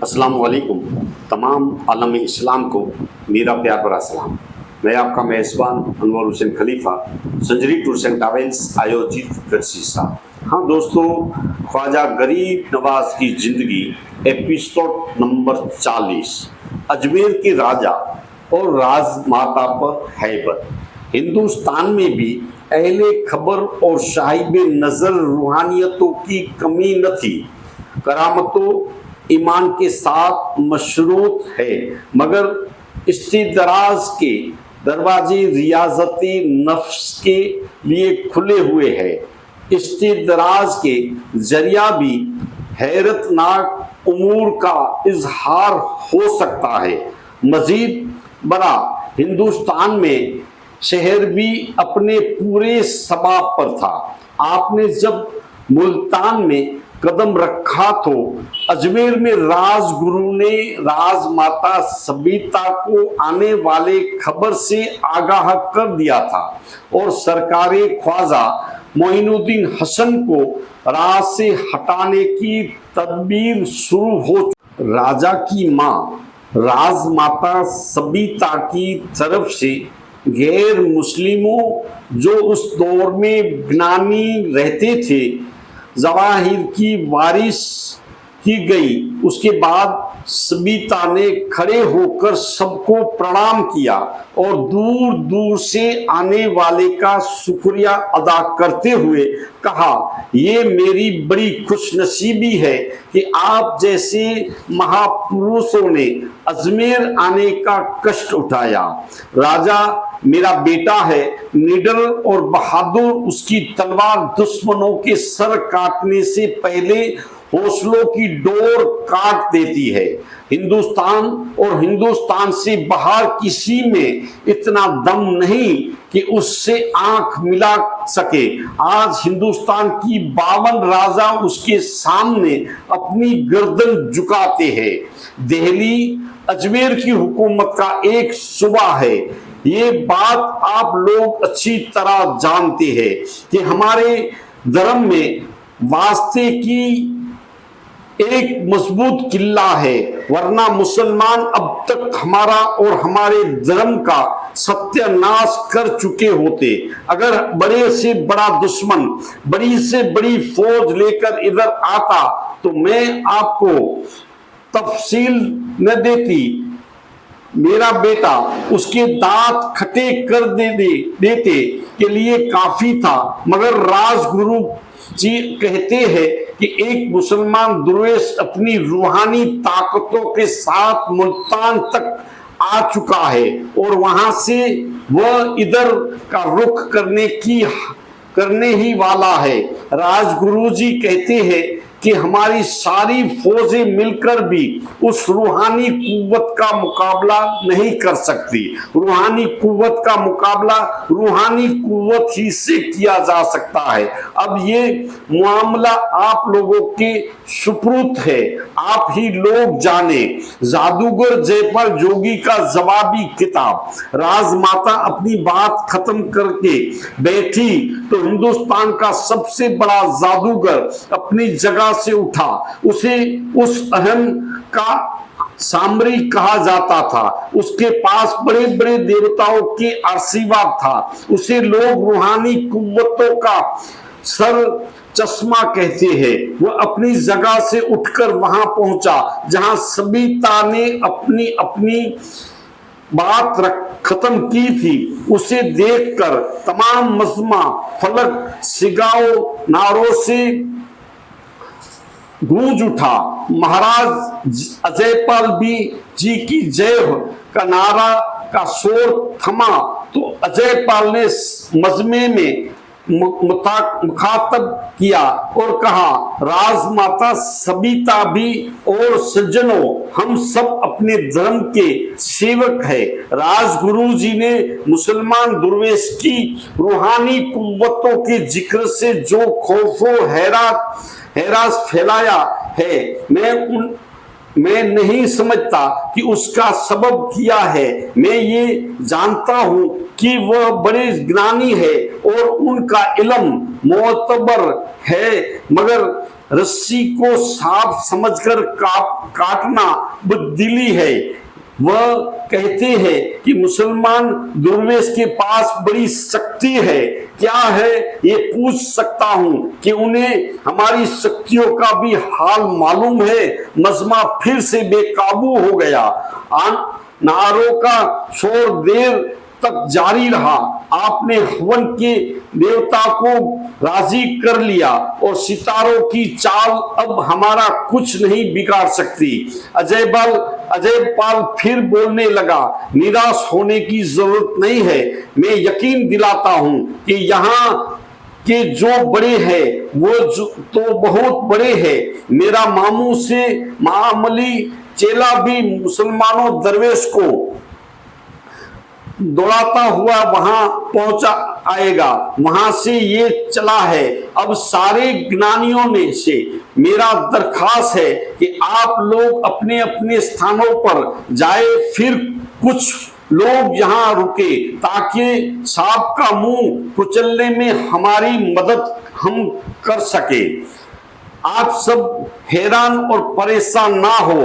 अस्सलाम वालेकुम। तमाम आलम इस्लाम को मेरा प्यार भरा सलाम। मैं आपका मेज़बान अनवर हुसैन खलीफा, संजरी टूर्स एंड ट्रैवल्स आयोजित करसीसा। हाँ दोस्तों, ख्वाजा गरीब नवाज की ज़िंदगी एपिसोड नंबर 40, अजमेर के राजा और राजमाता पर हैबत। हिंदुस्तान में भी अहले खबर और साहिब नज़र रूहानियतों की कमी न थी। करामतों ईमान के साथ मशरूत है, मगर इस्तिदराज के दरवाजे रियाजती नफ्स के लिए खुले हुए हैं। इस्तिदराज के जरिया भी हैरतनाक उमूर का इजहार हो सकता है। मजीद बड़ा, हिंदुस्तान में शहर भी अपने पूरे सबाब पर था। आपने जब मुल्तान में कदम रखा तो अजमेर में राजगुरु ने राजमाता सबीता को आने वाले खबर से आगाह कर दिया था और सरकारे ख्वाजा मोइनुद्दीन हसन को राज से हटाने की तदबीर शुरू हो। राजा की मां राजमाता सबीता की तरफ से गैर मुस्लिमों जो उस दौर में ज्ञानी रहते थे जवाहिर की वारिस की गई। उसके बाद सबीता ने खड़े होकर सबको प्रणाम किया और दूर दूर से आने वाले का शुक्रिया अदा करते हुए कहा, ये मेरी बड़ी खुशनसीबी है कि आप जैसे महापुरुषों ने अजमेर आने का कष्ट उठाया। राजा मेरा बेटा है, निडर और बहादुर। उसकी तलवार दुश्मनों के सर काटने से पहले हौसलों की डोर काट देती है। हिंदुस्तान और हिंदुस्तान से बाहर किसी में इतना दम नहीं कि उससे आंख मिला सके। आज हिंदुस्तान की 52 राजा उसके सामने अपनी गर्दन झुकाते हैं। दिल्ली अजमेर की हुकूमत का एक सूबा है। ये बात आप लोग अच्छी तरह जानते हैं कि हमारे धर्म में वास्ते की एक मजबूत किला है, वरना मुसलमान अब तक हमारा और हमारे धर्म का सत्यानाश कर चुके होते। अगर बड़े से बड़ा दुश्मन बड़ी से बड़ी फौज लेकर इधर आता तो मैं आपको तफसील न देती। मेरा बेटा उसके दांत खटे कर देते के लिए काफी था, मगर राजगुरु जी कहते हैं कि एक मुसलमान दुर्वेश अपनी रूहानी ताकतों के साथ मुल्तान तक आ चुका है और वहां से वह इधर का रुख करने ही वाला है। राजगुरु जी कहते हैं कि हमारी सारी फौजें मिलकर भी उस रूहानी कुव्वत का मुकाबला नहीं कर सकती। रूहानी कुव्वत का मुकाबला रूहानी कुव्वत ही से किया जा सकता है। अब ये मामला आप लोगों के सुपुर्द है, आप ही लोग जाने। जादूगर जयपाल जोगी का जवाबी किताब। राजमाता अपनी बात खत्म करके बैठी तो हिंदुस्तान का सबसे बड़ा जादूगर अपनी जगह से उठा। उसे उस अहम का सामरी कहा जाता था। उसके पास बड़े बड़े देवताओं के आशीर्वाद था। उसे लोग रूहानी कुव्वतों का सर चश्मा कहते हैं। वह अपनी जगह से उठकर वहां पहुंचा जहां सबीता ने अपनी अपनी बात खत्म की थी। उसे देखकर तमाम मजमा फलक सिगाओ नारों से गूंज उठा। महाराज अजयपाल जी की जय का नारा का शोर थमा तो अजयपाल ने मजमे में मुखातब किया और कहा, राजमाता सबीता भी और सज्जनों, हम सब अपने धर्म के सेवक हैं। राजगुरु जी ने मुसलमान दुर्वेश की रूहानी कुव्वतों के जिक्र से जो खौफो हैरास फैलाया है, मैं नहीं समझता कि उसका सबब क्या है। मैं ये जानता हूं कि वह बड़े ज्ञानी है और उनका इल्म मोतबर है, मगर रस्सी को सांप समझकर काटना बुद्धिली है। वह कहते हैं कि मुसलमान दुर्वेश के पास बड़ी शक्ति है, क्या है ये पूछ सकता हूं कि उन्हें हमारी शक्तियों का भी हाल मालूम है। मजमा फिर से बेकाबू हो गया। नारों का शोर देर तक जारी रहा। आपने हवन के देवता को राजी कर लिया और सितारों की चाल अब हमारा कुछ नहीं बिगाड़ सकती। अजय पाल फिर बोलने लगा, निराश होने की जरूरत नहीं है। मैं यकीन दिलाता हूं कि यहाँ के जो बड़े हैं वो तो बहुत बड़े हैं। मेरा मामू से मामूली चेला भी मुसलमानों दरवेश को दौड़ाता हुआ वहां पहुंचा आएगा। वहां से ये चला है। अब सारे ज्ञानियों में से मेरा दरखास्त है कि आप लोग अपने अपने स्थानों पर जाए, फिर कुछ लोग यहाँ रुके ताकि सांप का मुंह कुचलने में हमारी मदद हम कर सके। आप सब हैरान और परेशान ना हो,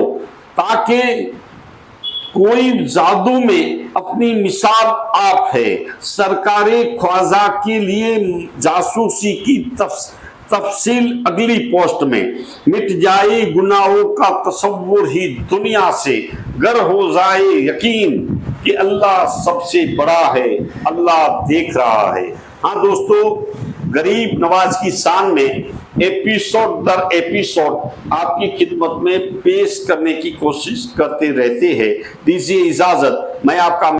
ताकि कोई जादू में अपनी मिसाल आप है। सरकारे ख्वाजा के लिए जासूसी की तफसील अगली पोस्ट में। मिट जाए गुनाहों का तसव्वुर ही दुनिया से, गर हो जाए यकीन कि अल्लाह सबसे बड़ा है, अल्लाह देख रहा है। हाँ दोस्तों, गरीब नवाज की शान में एपिसोड दर एपिसोड आपकी खिदमत में पेश करने की कोशिश करते रहते हैं। दीजिए इजाजत, मैं आपका